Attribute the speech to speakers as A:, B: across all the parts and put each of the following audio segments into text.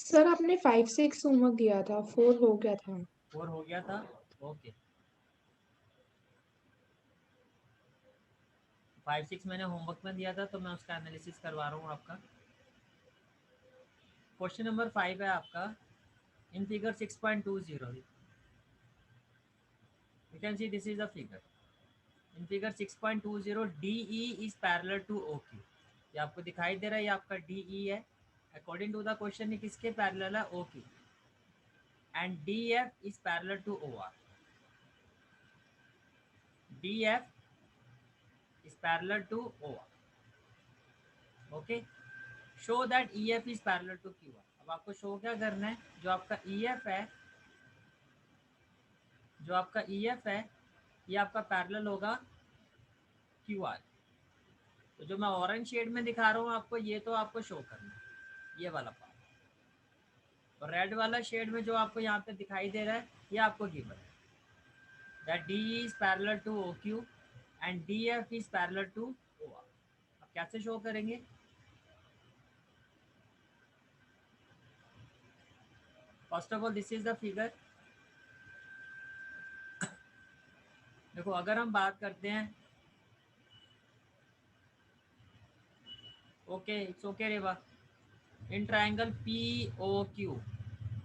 A: Sir आपने 5 6 homework दिया था, 4 हो गया था।
B: 4 हो गया था। ओके, 5 6 मैंने होमवर्क में दिया था तो मैं उसका एनालिसिस करवा रहा हूँ आपका। क्वेश्चन नंबर 5 है आपका। In figure 6.20 you can see this is the figure. In figure 6.20 DE is parallel to OQ। ये आपको दिखाई दे रहा है, ये आपका DE है। अकॉर्डिंग टू द क्वेश्चन ये किसके पैरेलल है? OQ। And DF is parallel to OR। DF is parallel to OR। Okay, show that EF is parallel to QR। अब आपको शो क्या करना है? जो आपका EF है, जो आपका EF है ये आपका पैरेलल होगा QR। तो जो मैं ऑरेंज शेड में दिखा रहा हूँ आपको, ये तो आपको शो करना है, ये वाला पार्ट। और रेड वाला शेड में जो आपको यहाँ पे दिखाई दे रहा है ये आपको गिवन है that DE is parallel to OQ and DF is parallel to OR। अब कैसे शो करेंगे? First of all this is the figure. देखो अगर हम बात करते हैं, okay it's okay Reva, in triangle POQ,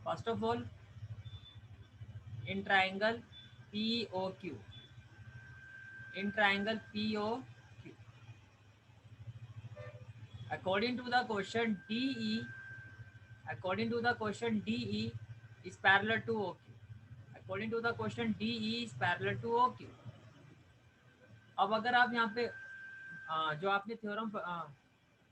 B: first of all in triangle POQ, in triangle POQ, according to the question DE, according to the question DE is parallel to OQ, according to the question DE is parallel to OQ। अब अगर आप यहाँ पे जो आपने theorem,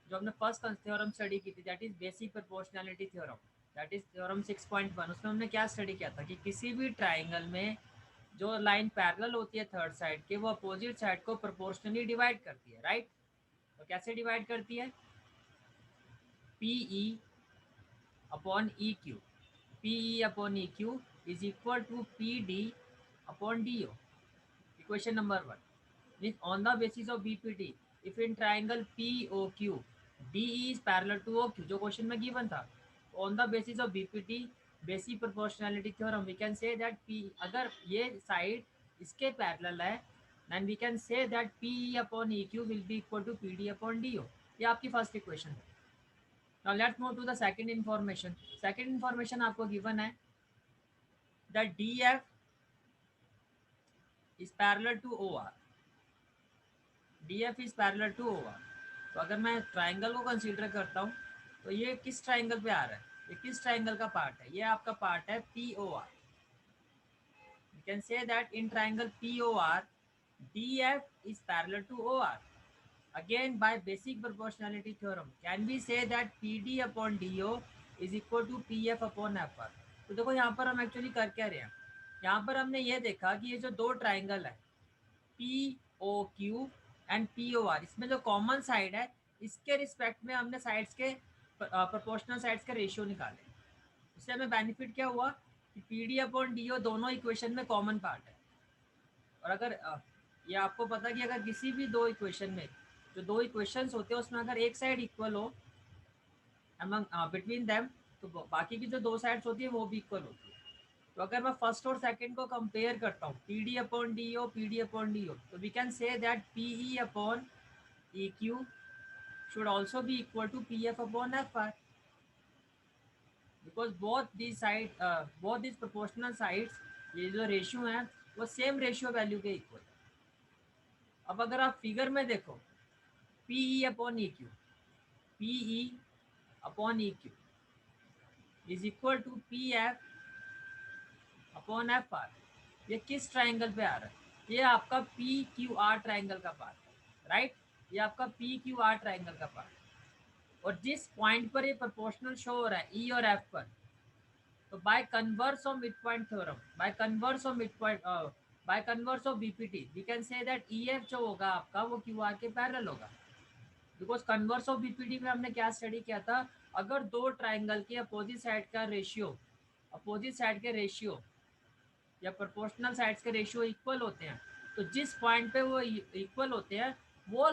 B: जो हमने first theorem study की थी that is basic proportionality theorem, that is theorem 6.1, उसमें हमने क्या स्टडी किया था कि किसी भी ट्राइंगल में जो लाइन पैरेलल होती है थर्ड साइड के, वो अपोजिट साइड को प्रोपोर्शनली डिवाइड करती है, राइट? तो कैसे डिवाइड करती है? PE upon EQ, PE upon EQ is equal to PD upon DO। Equation number 1 means on the basis of BPT, if in triangle POQ DE is parallel to OQ, जो question में given था, on the basis of BPT basic proportionality theorem we can say that P, अगर ये side इसके parallel है then we can say that PE upon EQ will be equal to PD upon DO। ये आपकी first equation है। Now let's move to the second information। second information आपको given है that DF is parallel to OR। DF is parallel to OR। तो अगर मैं triangle को consider करता हूँ तो ये किस ट्राइंगल पे आ रहा है? ये किस ट्राइंगल का पार्ट है? ये आपका पार्ट है POR। You can say that in triangle POR DF is parallel to OR। Again by basic proportionality theorem can we say that PD upon DO is equal to PF upon FR। तो देखो यहाँ पर हम actually कर क्या रहे हैं, यहाँ पर हमने ये देखा कि ये जो दो ट्राइंगल है POQ एंड POR, इसमें जो कॉमन साइड है इसके रिस्पेक्ट में हमने साइड्स के प्रोपोर्शनल साइड्स का रेशियो निकाले। इससे हमें बेनिफिट क्या हुआ कि PD अपॉन DO दोनों इक्वेशन में कॉमन पार्ट है। और अगर ये आपको पता कि अगर किसी भी दो इक्वेशन में, जो दो इक्वेशंस होते हैं उसमें अगर एक साइड इक्वल हो अमंग बिटवीन देम, तो बाकी की जो दो साइड्स होती है वो भी इक्वल होती है। तो अगर मैं फर्स्ट और सेकंड को कंपेयर करता हूँ PD upon DO, PD upon DO, तो we can say that PE upon EQ should also be equal to PF upon FR because both these proportional sides, ये जो रेशियो है वो सेम रेशियो वैल्यू के equal. अब अगर आप figure में देखो PE upon EQ, PE upon EQ is equal to PF upon FR। ये किस ट्राइंगल पे आ रहा है? ये आपका PQR ट्राइंगल का पार्ट है, राइट? ये आपका PQR ट्राइंगल का पार्ट है। और जिस पॉइंट पर ये प्रोपोर्शनल शो हो रहा है E और F पर, तो by converse of mid point theorem, by converse of mid point, by converse of BPT we can say that EF जो होगा आपका वो QR के पैरेलल होगा। बिकॉज कन्वर्स ऑफ बीपीटी में हमने क्या स्टडी किया था, अगर दो ट्राइंगल के अपोजिट साइड का रेशियो, अपोजिट साइड के रेशियो या प्रोपोर्शनल साइड्स के रेशियो इक्वल होते हैं, तो जिस पॉइंट पे वो इक्वल होते हैं वो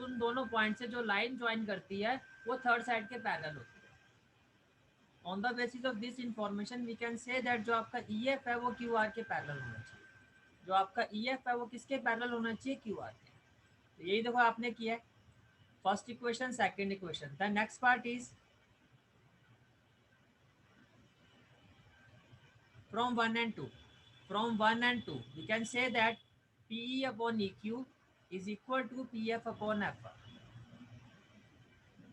B: उन दोनों पॉइंट से जो लाइन ज्वाइन करती है वो थर्ड साइड के पैरेलल होती है। On the basis of this information we can say that जो आपका ई एफ है वो क्यू आर के पैरेलल होना चाहिए, जो आपका ई एफ है वो किसके पैरेलल होना चाहिए, क्यू आर के। तो यही देखो आपने किया है, first equation second equation. The next part is from 1 and 2. From 1 and 2, we can say that PE upon EQ is equal to PF upon FR.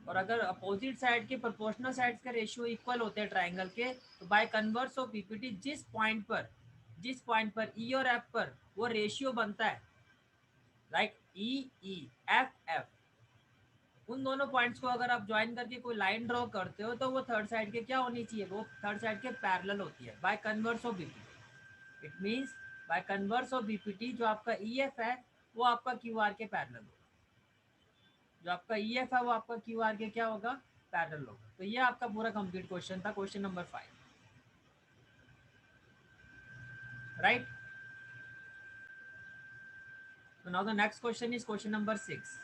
B: और अगर अपोजिट साइड के प्रोपोर्शनल साइड्स का रेशियो इक्वल होते हैं triangle के, तो by converse of PPT जिस point पर ई और एफ पर वो रेशियो बनता है, लाइक ई ई एफ एफ, उन दोनों पॉइंट्स को अगर आप ज्वाइन करके कोई लाइन ड्रॉ करते हो तो वो थर्ड साइड के क्या होनी चाहिए, वो थर्ड साइड के पैरेलल होती है bye converse of BPT. It means by converse of BPT जो आपका ई एफ है वो आपका क्यू आर के पैरेलल होगा, जो आपका ई एफ है वो आपका क्यू आर के क्या होगा, पैरेलल होगा। तो ये आपका पूरा कंप्लीट क्वेश्चन था, question number 5, right. So now the next question is question number 6.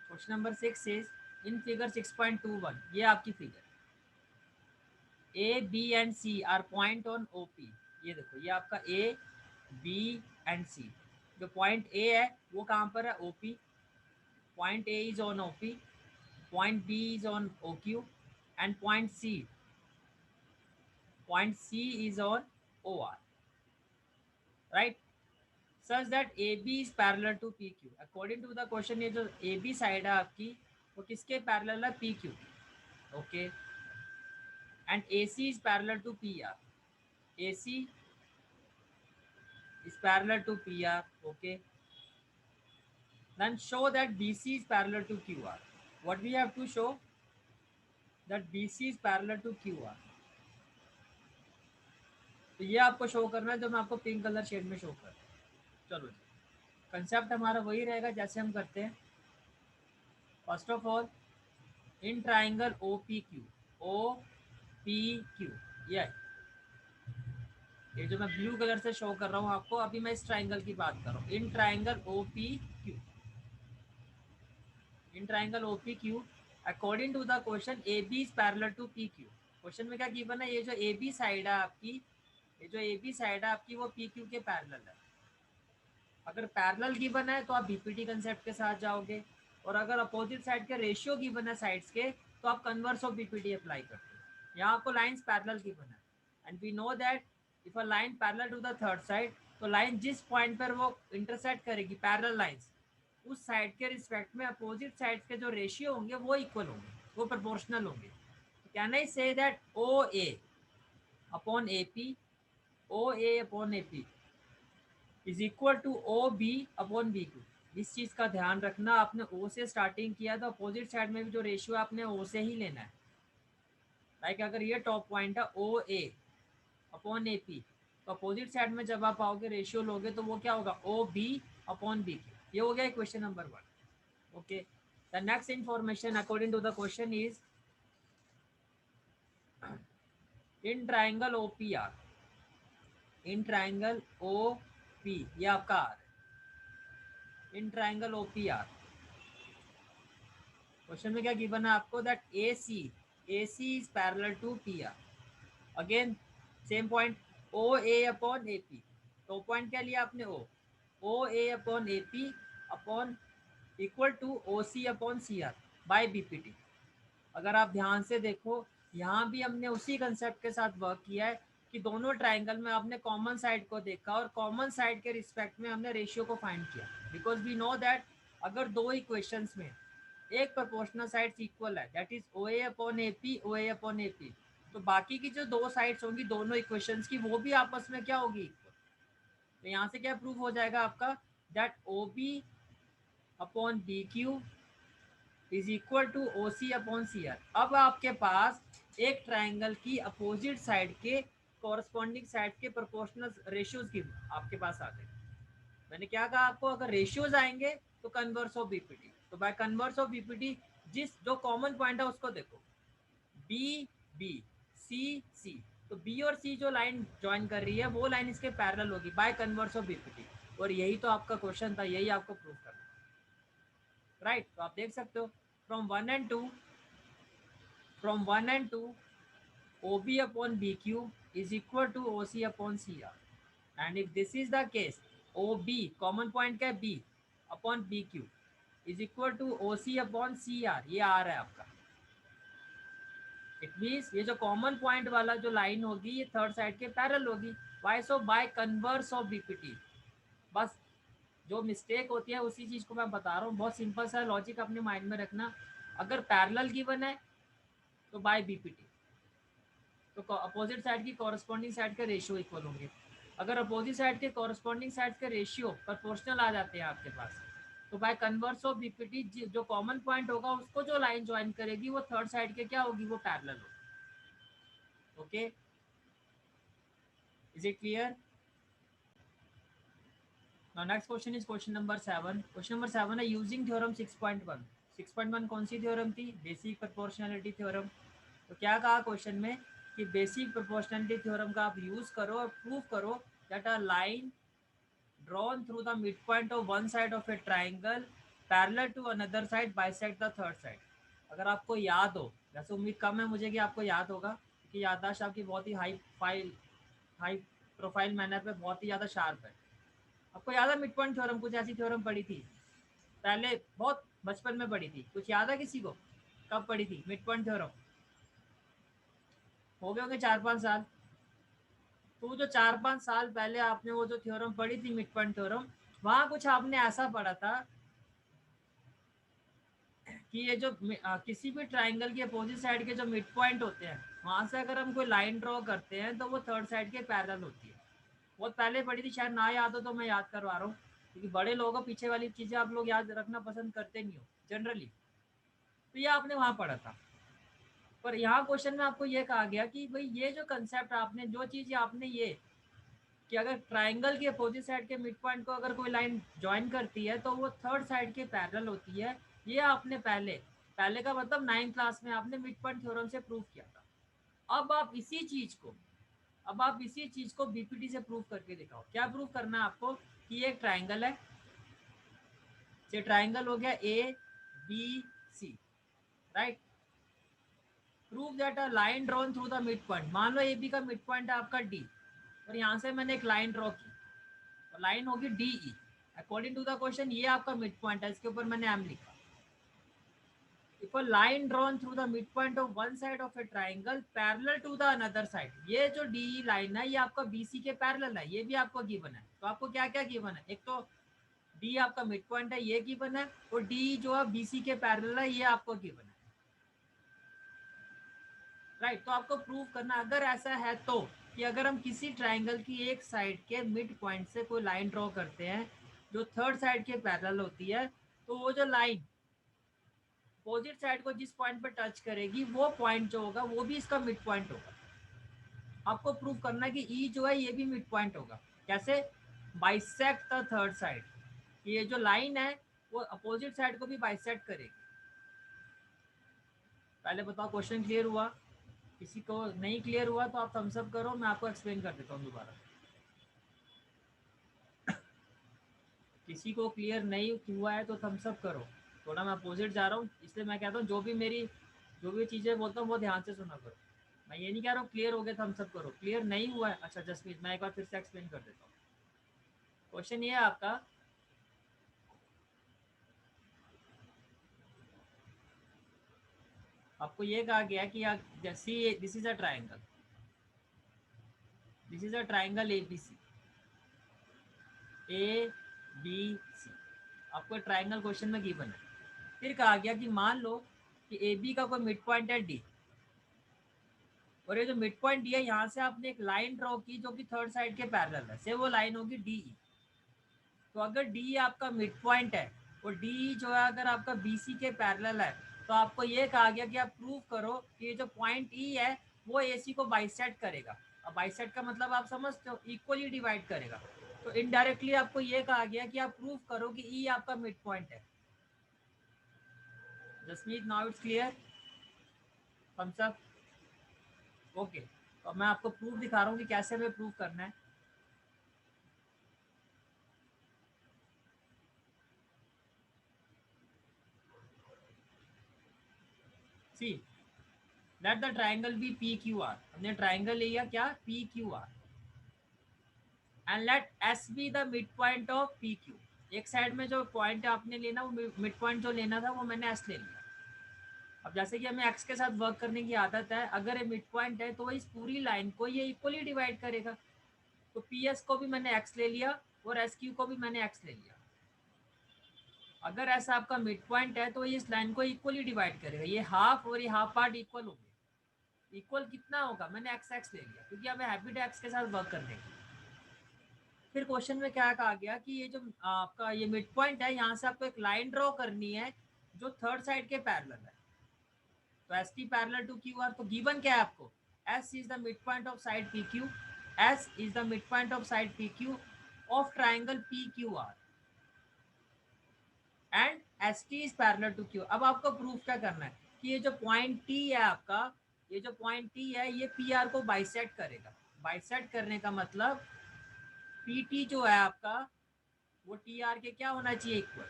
B: Question number 6 says in figure 6.21, ये आपकी figure A, B and C are point on OP। ये देखो ये आपका A, B and C, जो point A है वो कहाँ पर है, OP। Point A is on OP, point B is on OQ and point C is on OR, right? Such that AB is parallel to PQ। According to the question, ये जो AB side है आपकी वो किसके parallel है, PQ, okay. And AC is parallel to PR, AC is parallel to PR, okay। Then show that BC is parallel to QR। What we have to show, that BC is parallel to QR। तो ये आपको show करना है, जो मैं आपको pink colour shade में show कर रहा हूँ। चलो जी, कंसेप्ट हमारा वही रहेगा जैसे हम करते हैं। First of all in triangle OPQ, OPQ, ये जो मैं ब्लू कलर से शो कर रहा हूँ आपको, अभी मैं इस ट्राइंगल की बात कर रहा हूँ। In triangle OPQ, in triangle OPQ according to the question AB is parallel to PQ। Question में क्या गिवन है, ये जो AB साइड है आपकी, ये जो AB साइड है आपकी वो PQ के पैरेलल है। अगर पैरेलल गिवन है तो आप बीपीटी कंसेप्ट के साथ जाओगे, और अगर अपोजिट साइड के रेशियो गिवन है साइड्स के तो आप कन्वर्स ऑफ बीपीटी अप्लाई करते हो। यहाँ आपको लाइंस पैरेलल गिवन है, and we know that if a line parallel to the third side, तो लाइन जिस पॉइंट पर वो इंटरसेक्ट करेगी पैरेलल लाइंस, उस साइड के रिस्पेक्ट में अपोजिट साइड्स के जो रेशियो होंगे वो इक्वल होंगे, वो प्रोपोर्शनल होंगे। Can I say that OA upon AP, OA upon AP is equal to OB upon BQ। इस चीज का ध्यान रखना, आपने O से स्टार्टिंग किया तो अपोजिट साइड में भी जो रेशियो है आपने O से ही लेना है। लाइक अगर ये टॉप पॉइंट है OA अपॉन AP, तो अपोजिट साइड में जब आप आओगे रेशियो लोगे तो वो क्या होगा, OB अपॉन BQ। ये हो गया question number 1, okay. The next information according to the question is in triangle OPR, in triangle OP, ये आपका आर है, इन ट्राइंगल OPR। क्वेश्चन में क्या गिवन है आपको, that AC is parallel to PR। Again same point OA upon AP, तो point क्या लिया आपने, OA upon AP upon equal to OC upon CR by BPT। अगर आप ध्यान से देखो यहाँ भी हमने उसी कंसेप्ट के साथ वर्क किया है कि दोनों ट्राइंगल में आपने कॉमन साइड को देखा और कॉमन साइड के रिस्पेक्ट में हमने रेशियो को फाइंड किया, बिकॉज वी नो दैट अगर दो इक्वेशंस में एक प्रोपोर्शनल साइड्स इक्वल है, that is OA upon AP, OA upon AP, तो बाकी की जो दो साइड्स होंगी दोनों इक्वेशंस की वो भी आपस में क्या होगी, इक्वल। तो यहाँ से क्या प्रूव हो जाएगा आपका, that OB upon BQ is equal to OC upon CR। अब आपके पास एक ट्राइंगल की अपोजिट साइड के कॉरस्पॉन्डिंग साइड के प्रोपोर्शनल रेशियोज की आपके पास आ गए। मैंने क्या कहा आपको, अगर रेशियोज आएंगे तो कन्वर्स ऑफ बीपीटी, तो बाय कन्वर्स ऑफ बीपीटी जिस जो कॉमन पॉइंट है उसको देखो, B B C C, तो B और C जो लाइन ज्वाइन कर रही है वो लाइन इसके पैरेलल होगी बाय कन्वर्स ऑफ बीपीटी। और यही तो आपका क्वेश्चन था, यही आपको प्रूव करना, राइट। तो आप देख सकते हो from 1 and 2 OB upon BQ is equal to OC upon CR. And if this is the case, OB common point क्या है B upon BQ is equal to OC upon CR, ये आ रहा है आपका। इट मीन्स ये जो common point वाला जो लाइन होगी ये थर्ड साइड के पैरेलल होगी। Why so by converse of BPT। बस जो मिस्टेक होती है उसी चीज़ को मैं बता रहा हूँ, बहुत सिंपल सा लॉजिक अपने माइंड में रखना। अगर पैरेलल गिवन है तो बाय BPT, तो अपोजिट साइड की कॉरस्पॉन्डिंग साइड के रेशियो इक्वल होंगे। अगर अपोजिट साइड के कॉरस्पॉन्डिंग साइड के रेशियो प्रोपोर्शनल आ जाते हैं आपके पास, तो बाय कन्वर्स ऑफ BPT जो कॉमन पॉइंट होगा उसको जो लाइन ज्वाइन करेगी वो थर्ड साइड के क्या होगी, वो पैरेलल होगी। Okay, is it clear? Now next question is question number 7. Question number 7 है using theorem 6.1. 6.1 कौन सी थ्योरम थी? Basic proportionality theorem. तो क्या कहा क्वेश्चन में कि बेसिक प्रोपोर्शनलिटी थ्योरम का आप यूज करो और प्रूव करो that a line drawn through the mid point of one side of a triangle parallel to another side bisect the third side. अगर आपको याद हो, वैसे उम्मीद कम है मुझे कि आपको याद होगा, क्योंकि याददाश्त आपकी बहुत ही हाई प्रोफाइल मैनर पे बहुत ही ज़्यादा शार्प है। आपको याद है मिड पॉइंट थ्योरम, कुछ ऐसी थ्योरम पढ़ी थी पहले, बहुत बचपन में पढ़ी थी, कुछ याद है किसी को कब पढ़ी थी मिड पॉइंट थ्योरम? हो गए होंगे 4-5 साल। तो जो 4-5 साल पहले आपने वो जो थ्योरम पढ़ी थी मिड पॉइंट थ्योरम, वहां कुछ आपने ऐसा पढ़ा था कि ये जो किसी भी ट्राइंगल के अपोजिट साइड के जो मिड पॉइंट होते हैं वहां से अगर हम कोई लाइन ड्रॉ करते हैं तो वो थर्ड साइड के पैरेलल होती है। बहुत पहले पढ़ी थी, शायद ना याद हो तो मैं याद करवा रहा हूँ, क्योंकि बड़े लोगों पीछे वाली चीजें आप लोग याद रखना पसंद करते नहीं हो जनरली। तो ये आपने वहां पढ़ा था। पर यहाँ क्वेश्चन में आपको ये कहा गया कि भाई ये जो कंसेप्ट आपने, जो चीज आपने ये कि अगर ट्राइंगल के अपोजिट साइड के मिड पॉइंट को अगर कोई लाइन ज्वाइन करती है तो वो थर्ड साइड के पैरेलल होती है, ये आपने पहले पहले का मतलब 9th क्लास में आपने मिड पॉइंट थ्योरम से प्रूव किया था। अब आप इसी चीज को BPT से प्रूव करके दिखाओ। क्या प्रूव करना है आपको कि ये एक ट्राइंगल है, ये ट्राइंगल हो गया ABC, right. Prove that a line drawn through the mid point, मान लो AB का मिड पॉइंट है आपका D, और यहाँ से मैंने एक लाइन ड्रॉ की, तो लाइन होगी DE। According to the question ये आपका मिड पॉइंट है, इसके ऊपर मैंने M लिखा। If a line drawn through the midpoint of one side of a triangle parallel to the another side, ये जो DE लाइन है ये आपका BC के पैरेलल है, ये भी आपको गिवन है। तो आपको क्या क्या गिवन है, एक तो D आपका मिड पॉइंट है ये गिवन है, और DE जो है BC के पैरेलल है ये आपको गिवन है, राइट। तो आपको प्रूव करना अगर ऐसा है तो कि अगर हम किसी ट्राइंगल की एक साइड के मिड पॉइंट से कोई लाइन ड्रॉ करते हैं जो थर्ड साइड के पैरेलल होती है, तो वो जो लाइन अपोजिट साइड को जिस पॉइंट पर टच करेगी वो पॉइंट जो होगा वो भी इसका मिड पॉइंट होगा। आपको प्रूव करना है कि ई जो है ये भी मिड पॉइंट होगा। कैसे? बाइसेक्ट द थर्ड साइड, ये जो लाइन है वो अपोजिट साइड को भी बाइसेक्ट करेगी। पहले बताओ क्वेश्चन क्लियर हुआ? किसी को नहीं क्लियर हुआ तो आप थम्स अप करो, मैं आपको एक्सप्लेन कर देता हूँ दोबारा। किसी को क्लियर नहीं हुआ है तो थम्स अप करो। थोड़ा मैं अपोजिट जा रहा हूँ इसलिए मैं कहता हूँ जो भी चीज़ें बोलता हूँ वो ध्यान से सुना करो। मैं ये नहीं कह रहा हूँ क्लियर हो गया थम्स अप करो, क्लियर नहीं हुआ है अच्छा जसमीत मैं एक बार फिर से एक्सप्लेन कर देता हूँ। क्वेश्चन ये है आपका, आपको ये कहा गया कि जैसे this is a triangle, this is a triangle ABC। आपको ट्राइंगल क्वेश्चन में गिवन है। फिर कहा गया कि मान लो कि AB का कोई मिड पॉइंट है D, और ये जो मिड पॉइंट D है यहाँ से आपने एक लाइन ड्रॉ की जो कि थर्ड साइड के पैरेलल है, से वो लाइन होगी DE। तो अगर D आपका मिड पॉइंट है और DE जो है अगर आपका BC के पैरेलल है, तो आपको ये कहा गया कि आप प्रूव करो कि ये जो पॉइंट E है वो AC को बाइसेक्ट करेगा। अब बाइसेक्ट का मतलब आप समझते हो, इक्वली डिवाइड करेगा। तो इनडायरेक्टली आपको ये कहा गया कि आप प्रूव करो कि E आपका मिड पॉइंट है। Jasmeet now it's clear? Thumbs up. Okay, तो मैं आपको प्रूफ दिखा रहा हूँ कि कैसे हमें प्रूव करना है। See, let the triangle be P Q R, हमने ट्राइंगल लिया क्या, P Q R, and let S be the mid point of P Q. एक साइड में जो पॉइंट आपने लेना, वो मिड पॉइंट जो लेना था वो मैंने एस ले लिया। अब जैसे कि हमें एक्स के साथ वर्क करने की आदत है, अगर ये मिड पॉइंट है तो इस पूरी लाइन को ये इक्वली डिवाइड करेगा। तो पी एस को भी मैंने एक्स ले लिया और एस क्यू को भी मैंने एक्स ले लिया। अगर ऐसा आपका मिड पॉइंट है तो ये इस लाइन को इक्वली डिवाइड करेगा, ये हाफ और ये हाफ पार्ट इक्वल होंगे। इक्वल कितना होगा, मैंने एक्स एक्स ले लिया क्योंकि हमें हैबिट है एक्स के साथ वर्क करने की। फिर क्वेश्चन में क्या कहा गया कि ये जो आपका ये मिड पॉइंट है, यहाँ से आपको एक लाइन ड्रॉ करनी है जो थर्ड साइड के पैरेलल है। तो S T parallel to Q R, तो गिवन क्या है आपको, S is the mid point of side P Q, S is the mid point of side P Q of triangle P Q R and S T is parallel to Q. अब आपको proof क्या करना है कि ये जो point T है आपका, ये जो पॉइंट टी है ये पी आर को बाइसेक्ट करेगा। बाइसेक्ट करने का मतलब पी टी जो है आपका वो टी आर के क्या होना चाहिए, इक्वल।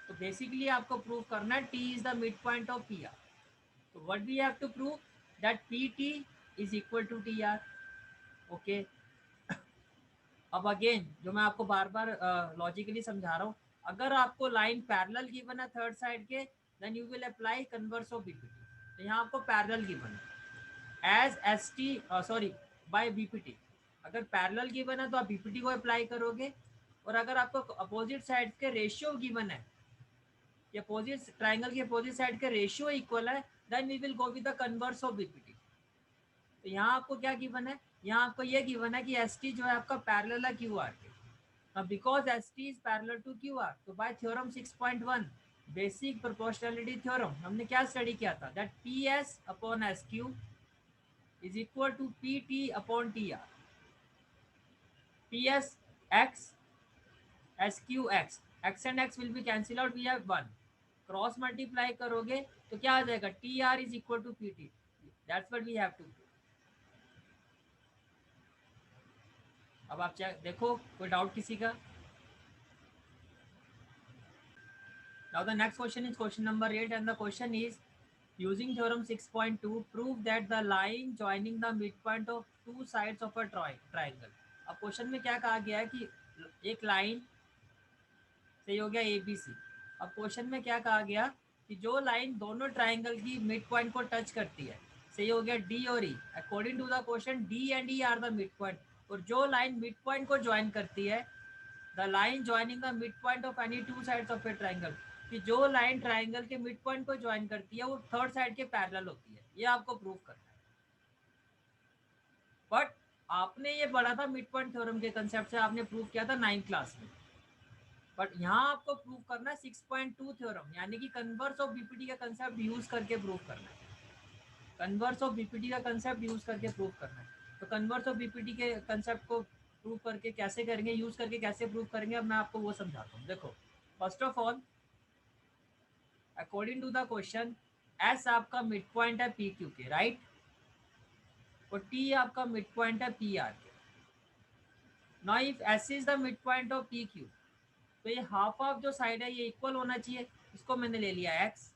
B: तो बेसिकली आपको प्रूव करना है T is the mid point of P R. तो what we have to prove that P T is equal to T R. Okay, अब अगेन जो मैं आपको बार बार लॉजिकली समझा रहा हूँ, अगर आपको लाइन पैरेलल गिवन है थर्ड साइड के, then you will apply converse of BPT. तो यहाँ आपको पैरेलल गिवन है as S T, sorry by BPT. अगर पैरेलल गिवन है तो आप बीपीटी को अप्लाई करोगे, और अगर आपको अपोजिट साइड के रेशियो गिवन है, ये अपोजिट ट्राइंगल के अपोजिट साइड के रेशियो इक्वल है, then we will go with the converse of BPT. तो यहाँ आपको क्या गिवन है, यहाँ आपको ये गिवन है कि एस टी जो है आपका पैरेलल है क्यू आर के। अब because S T is parallel to Q R, तो by theorem 6.1 basic proportionality theorem हमने क्या स्टडी किया था, that P S upon S Q is equal to P T upon T R. P S X, S Q X, X and X will be cancel out, we have 1, cross multiply करोगे तो क्या आ जाएगा, T R is equal to P T. That's what we have to. अब आप देखो कोई doubt किसी का। Now the next question is question number 8, and the question is using theorem 6.2 prove that the line joining the midpoint of two sides of a triangle। अब question में क्या कहा गया है कि एक लाइन सही हो गया ए बी सी। अब क्वेश्चन में क्या कहा गया कि जो लाइन दोनों ट्राइंगल की मिड पॉइंट को टच करती है, सही हो गया डी और E. According to the question D and E are the mid point, और जो लाइन मिड पॉइंट को ज्वाइन करती है, the line joining the mid point of any two sides of a triangle, कि जो लाइन ट्राइंगल के mid point को join करती है वो थर्ड साइड के पैरेलल होती है। ये आपको प्रूव करना है। बट आपने ये पढ़ा था मिड पॉइंट थ्योरम के कंसेप्ट से, आपने प्रूव किया था 9th क्लास में। बट यहाँ आपको प्रूव करना है 6.2 थ्योरम, यानी कि कन्वर्स ऑफ बीपीटी का कंसेप्ट यूज करके प्रूव करना है। कन्वर्स ऑफ बीपीटी का कंसेप्ट यूज करके प्रूव करना है। तो कन्वर्स ऑफ बीपीटी के कंसेप्ट को प्रूव करके कैसे करेंगे, यूज करके कैसे प्रूव करेंगे, अब मैं आपको वो समझाता हूँ। देखो, first of all according to the question S आपका मिड पॉइंट है पी क्यू के, राइट, और टी आपका मिड पॉइंट है पी आर के। Now if S is the mid point of P Q, तो ये हाफ ऑफ जो साइड है ये इक्वल होना चाहिए, इसको मैंने ले लिया X,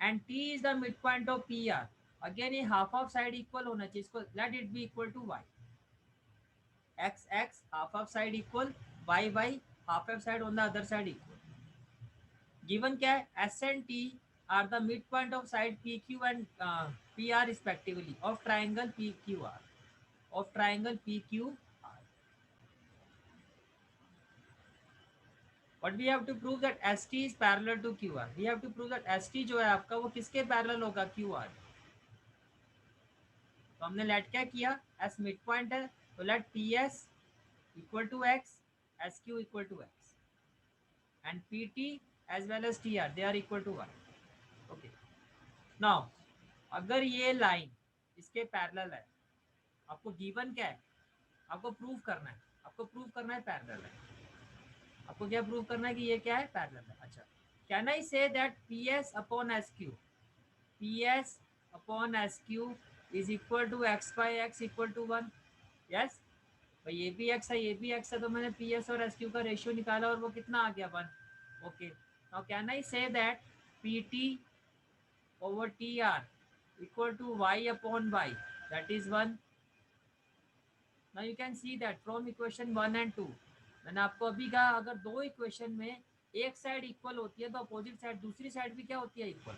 B: and T is the mid point of P R, again ये हाफ ऑफ साइड इक्वल होना चाहिए, इसको let it be equal to Y. X X half of side equal, Y Y half of side on the other side equal. Given क्या है, S and T are the mid point of side P Q and P R respectively of triangle P Q R, of triangle P Q are. What we have to prove that ST is parallel to QR। We have to prove that ST जो है आपका वो किसके parallel होगा, QR। तो हमने late क्या किया, S मिड पॉइंट है तो let PS equal to X, SQ equal to X, and PT as well as TR they are equal to 1। Okay, now अगर ये लाइन इसके पैरेलल है, आपको गिवन क्या है, आपको प्रूव करना है, आपको प्रूव करना है पैरेलल है। आपको क्या प्रूव करना है कि ये क्या है, पैरेलल है। अच्छा, can I say that P S upon S Q, P S upon S Q is equal to X by X equal to 1। Yes भाई, ये भी एक्स है ये भी एक्स है, तो मैंने पी एस और एस क्यू का रेशियो निकाला और वो कितना आ गया, 1। Okay, now can I say that P T over T R equal to y upon y, that is 1. Now you can see that from equation 1 and 2, मैंने आपको अभी कहा अगर दो इक्वेशन में एक साइड इक्वल होती है तो अपोजिट साइड दूसरी साइड भी क्या होती है, इक्वल.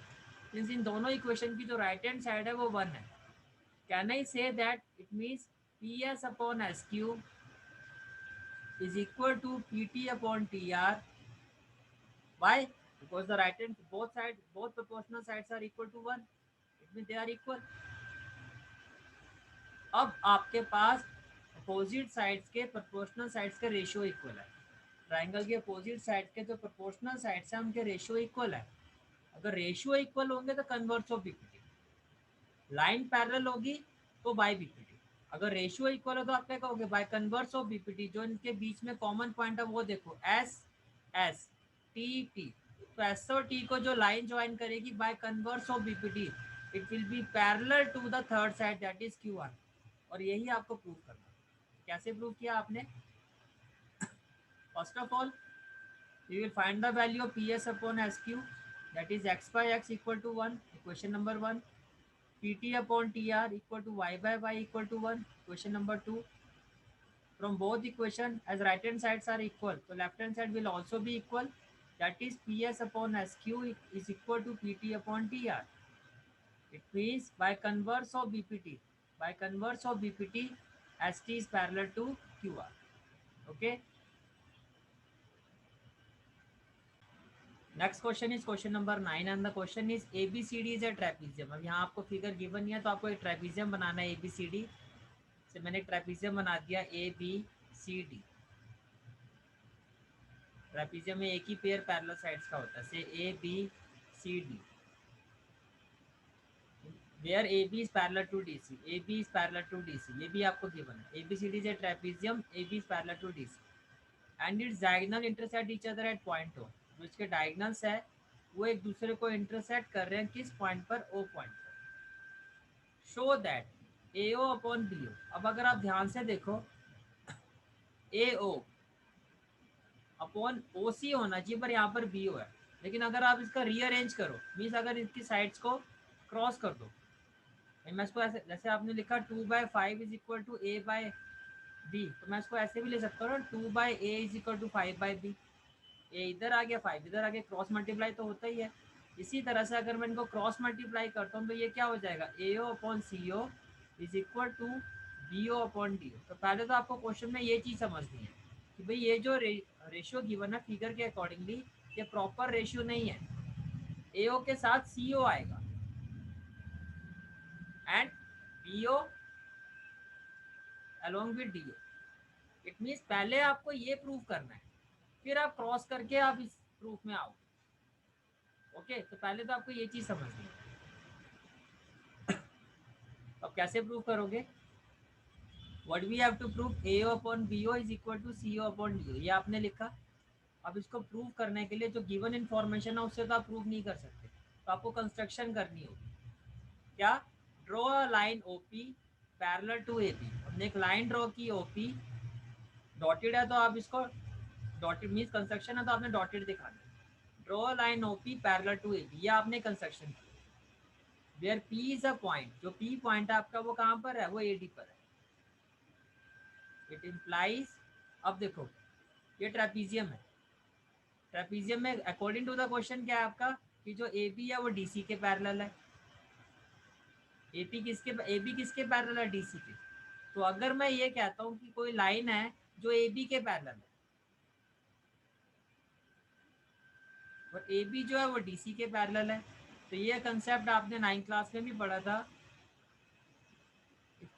B: मीन्स इन दोनों इक्वेशन की जो राइट हैंड साइड है वो 1 है. Can I say that it means P S upon S Q is equal to pt upon tr. Why? Because the right hand both proportional sides are equal to 1. It means they are equal. अब आपके पास opposite sides के proportional sides का ratio equal है. Triangle के opposite side के जो proportional sides हैं उनके रेशियो इक्वल है. अगर रेशियो इक्वल होंगे तो converse of BPT. Line parallel होगी तो बाय बीपीटी. अगर रेशियो इक्वल हो तो आप क्या कहोगे, बाय कन्वर्स ऑफ बीपीटी. जो इनके बीच में कॉमन पॉइंट है वो देखो, एस एस टी टी. तो एस और टी को जो लाइन ज्वाइन करेगी by converse of BPT, it will be parallel to the third side that is Q R. और यही आपको प्रूव करना है. कैसे प्रूव किया आपने? First of all you will find the value of ps upon sq, that is x by x equal to 1, equation number 1. pt upon tr equal to y by y equal to 1, equation number 2. From both equation, as right hand sides are equal, so left hand side will also be equal, that is ps upon sq is equal to pt upon tr. It means by converse of bpt, st is parallel to qr. Okay. Next question is question number 9 and the question is ABCD is a trapezium. अब यहाँ आपको figure given नहीं है तो आपको एक trapezium बनाना है ABCD से. मैंने एक ट्रेपीजियम बना दिया ABCD. ट्रेपीजियम में एक ही पेयर पैरेलल साइड्स का होता है, say ABCD where AB is parallel to DC. AB is parallel to DC, ये भी आपको गिवन है. ABCD is a trapezium, AB is parallel to DC and its diagonal intersect each other at point O. जो इसके diagonals है वो एक दूसरे को इंटरसेक्ट कर रहे हैं किस पॉइंट पर, O पॉइंट पर. Show that AO upon BO. अब अगर आप ध्यान से देखो, AO अपॉन OC होना चाहिए पर यहाँ पर BO है. लेकिन अगर आप इसका रीअरेंज करो, मीन्स अगर इसकी साइड्स को क्रॉस कर दो, मैं इसको ऐसे, जैसे आपने लिखा 2/5 इज इक्वल टू A/B, तो मैं इसको ऐसे भी ले सकता हूँ ना, 2/A is equal to 5/B. ये इधर आ गया, 5 इधर आ गया, क्रॉस मल्टीप्लाई तो होता ही है. इसी तरह से अगर मैं इनको क्रॉस मल्टीप्लाई करता हूँ तो ये क्या हो जाएगा, AO upon CO is equal to BO upon DO. तो पहले तो आपको क्वेश्चन में ये चीज़ समझनी है कि भाई ये जो रेशियो गिवन है फिगर के अकॉर्डिंगली, ये प्रॉपर रेशियो नहीं है. AO के साथ CO आएगा and BO along with DO. It means पहले आपको ये प्रूव करना है, फिर आप क्रॉस करके आप इस प्रूफ में आओ. ओके तो पहले तो आपको ये चीज समझनी है. अब कैसे प्रूव करोगे, what we have to prove, AO upon BO is equal to CO upon DO. ये आपने लिखा. अब इसको प्रूव करने के लिए जो गिवन इन्फॉर्मेशन है उससे तो आप प्रूव नहीं कर सकते, तो आपको कंस्ट्रक्शन करनी होगी. क्या, draw a line OP parallel to AB. हमने एक लाइन ड्रॉ की OP, डॉटेड है तो आप इसको, डॉटेड मीन्स कंस्ट्रक्शन है तो आपने डॉटेड दिखाना. Draw line OP parallel to AB, ये आपने कंस्ट्रक्शन की. Where P is a point, जो P पॉइंट है आपका वो कहाँ पर है, वो AD पर है. इट इम्प्लाइज, अब देखो ये ट्रेपीजियम है. ट्रेपीजियम में अकॉर्डिंग टू द क्वेश्चन क्या है आपका, कि जो AB है वो DC के पैरेलल है. AB किसके पैरेलल है, DC के. तो अगर मैं ये कहता हूँ कि कोई लाइन है जो AB के पैरेलल है और AB जो है वो DC के पैरेलल है, तो ये कंसेप्ट आपने 9th क्लास में भी पढ़ा था.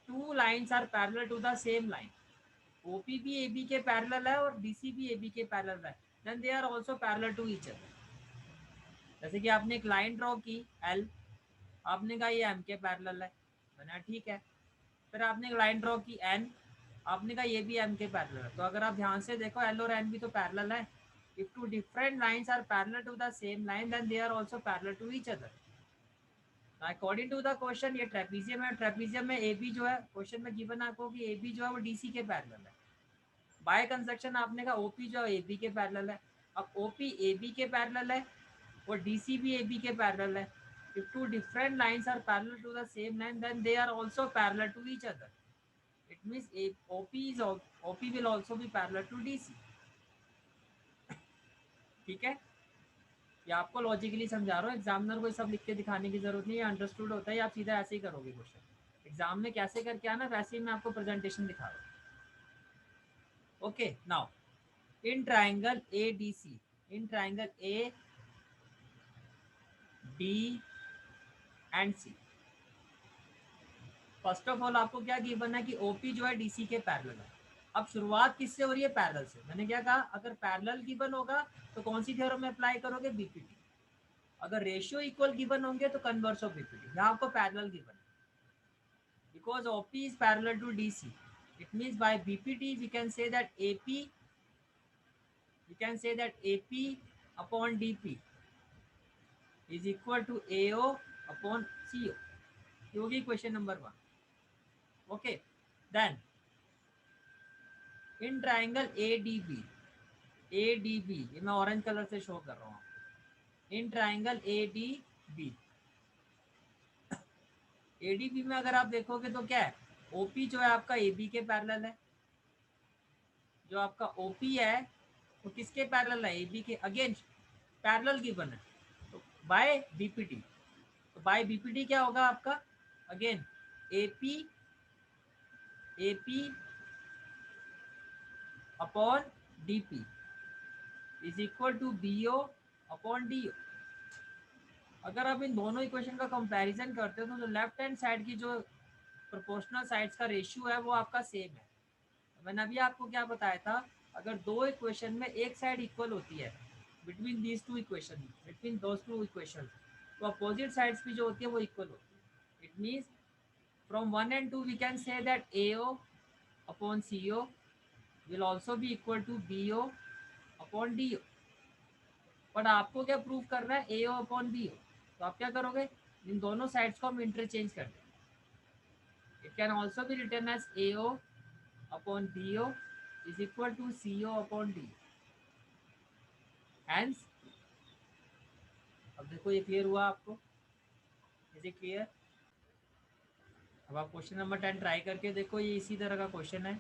B: Two lines are parallel to the same line, OP भी AB के पैरेलल है और DC भी AB के पैरेलल है, then they are also parallel to each other. जैसे कि आपने एक लाइन ड्रॉ की L, आपने कहा ये M के पैरेलल है, बना ठीक है. फिर आपने एक लाइन ड्रॉ की N, आपने कहा ये भी M के पैरेलल है. तो अगर आप ध्यान से देखो L और N भी तो पैरेलल है. If two different lines are parallel to the same line, then they are also parallel to each other. According to the question ये ट्रेपीजियम है. ट्रेपीजियम में AB जो है, क्वेश्चन में गिवन आपको कि AB जो है वो DC के पैरेलल है. बाय कंस्ट्रक्शन आपने कहा OP जो है AB के पैरेलल है. अब OP AB के पैरेलल है और DC भी AB के पैरेलल है, If two different lines are parallel to the same line, then they are also parallel to each other. It means OP will also be parallel to DC. ठीक है, ये आपको logically समझा रहा हूँ, एग्जामिनर को सब लिख के दिखाने की जरूरत नहीं है, अंडरस्टूड होता है, आप सीधा ऐसे ही करोगे क्वेश्चन। एग्जाम में कैसे करके आना वैसे ही मैं आपको प्रेजेंटेशन दिखा रहा हूँ। Okay, now in triangle ADC, in triangle ADC, first of all आपको क्या गिवन है कि OP जो है DC के पैरेलल है। अब शुरुआत किससे हो रही है? पैरेलल से। मैंने क्या कहा, अगर पैरेलल गिवन होगा तो कौन सी थ्योरम में अप्लाई करोगे? BPT। अगर रेशियो इक्वल गिवन होंगे तो कन्वर्स ऑफ BPT। यहाँ आपको पैरेलल गिवन है, because OP is parallel to DC. It means by BPT we can say that AP upon DP is equal to AO upon CO. ये होगी question number 1. Okay, then in triangle ADB, ये मैं orange colour से show कर रहा हूँ। In triangle ADB में अगर आप देखोगे तो क्या है, OP जो है आपका AB के पैरेलल है, जो आपका OP है वो किसके पैरेलल है? AB के अगेंस्ट पैरेलल गिवन है, तो बाय BPT। तो बाय BPT क्या होगा आपका? Again AP upon DP is equal to BO upon DO। अगर आप इन दोनों इक्वेशन का कंपैरिजन करते हो तो लेफ्ट हैंड साइड की जो प्रोपोर्शनल साइड्स का रेशियो है वो आपका सेम है। मैंने अभी आपको क्या बताया था, अगर दो इक्वेशन में एक साइड इक्वल होती है between these two equation, between those two equation, तो अपोजिट साइड्स भी जो होती है वो इक्वल होती है। It means from 1 and 2 we can say that AO upon CO will also be equal to BO upon DO। But आपको क्या प्रूव करना है? AO upon BO। तो आप क्या करोगे, इन दोनों साइड्स को हम इंटरचेंज कर देंगे। It can also be written as AO upon BO is equal to CO upon DO। Hence, अब देखो ये क्लियर हुआ आपको? Is it clear? अब आप क्वेश्चन नंबर 10 ट्राई करके देखो, ये इसी तरह का क्वेश्चन है,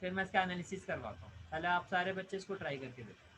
B: फिर मैं इसका एनालिसिस करवाता हूँ। पहले आप सारे बच्चे इसको ट्राई करके देखो।